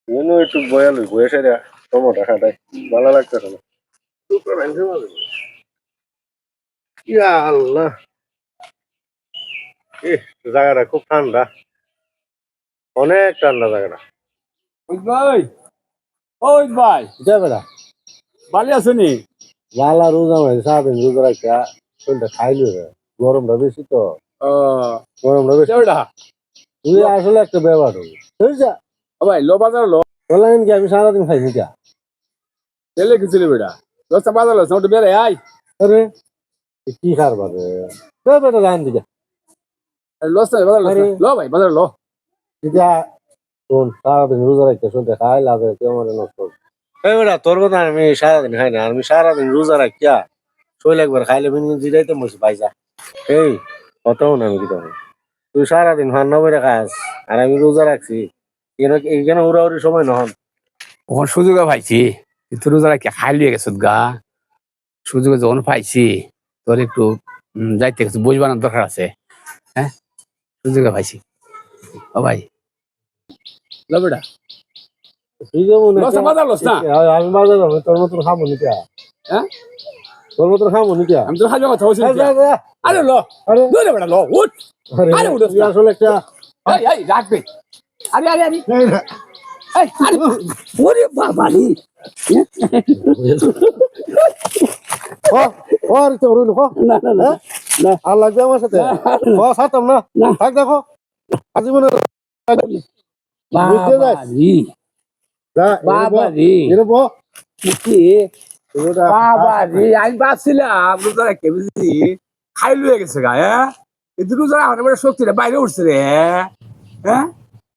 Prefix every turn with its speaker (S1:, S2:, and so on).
S1: একটু বয়ালু বয়সে টমেটো খাটাই ভালো লাগতেছে না। ইয়া আল্লাহ, জায়গাটা খুব ঠান্ডা, অনেক ঠান্ডা জায়গাটা।
S2: ভাই, ওই ভাই,
S1: যা বেড়া
S2: ভালো আছো নি?
S1: লালা রোজা হয়, সারাদিন রোজা রাখা শরীরটা খাইলো রে। গরমটা বেশি তো, গরমটা বেশি। তুই আসলে একটা ব্যবহার হবে বুঝছা।
S2: ভাই লো বাজার লো
S1: বললেন কি আমি সারাদিন খাইনি যা
S2: তেলে কিছু বেটা দশটা বাজার লো ওটা বেড়ে আয়
S1: আরে কি খাবার বেটা লাইন দিকে
S2: লসটা বাজার লো ভাই বাজার লো
S1: যা। শোন, সারাদিন রোজা রাখতে শরীরটা খাই লাগে কেমন নষ্ট। এই বেটা তোর কথা আমি সারাদিন খাই না, আমি সারাদিন রোজা রাখিয়া শরীর একবার খাইলে মিনমিন জিরাইতে বসে পাইজা। এই কথাও না আমি কি তখন তুই সারাদিন হান্না করে খাস আর আমি রোজা রাখছি, এখানে উড়াউড়ি সময় নহন।
S2: ওখানে সুযোগে পাইছি তুই রোজা রাখি খাই লিয়ে গেছ গা সুযোগে যখন পাইছি তোর একটু যাইতে গেছে বই বানানোর দরকার আছে। হ্যাঁ সুযোগে পাইছি ও ভাই লো বেটা
S1: তুই যেমন
S2: বাজার লস না
S1: আমি বাজার যাবো, তোর মতন খাবো নিকা।
S2: হ্যাঁ
S1: তোর মতন খাবো নিকা।
S2: আমি তো খাইলে কথা বলছি আরে লো
S1: আরে
S2: দূরে বেটা লো উঠ আরে উঠ
S1: তুই আসলে একটা
S2: এই এই রাখবে আরে আরে আরে এই আরে ওরে বাবা রে
S1: আর তো রইল
S2: না না না
S1: না আর লাগবে আমার সাথে সাতাম না থাক দেখো আজীবনে
S2: বাবা রে বাবা রে কি বাবা রে আমি বাঁচছিলাম রোজা রাখতে বুঝলি খাই লুয়ে গেছে গা হ্যাঁ কিন্তু রোজা আমার শক্তিটা বাইরে উঠছে রে হ্যাঁ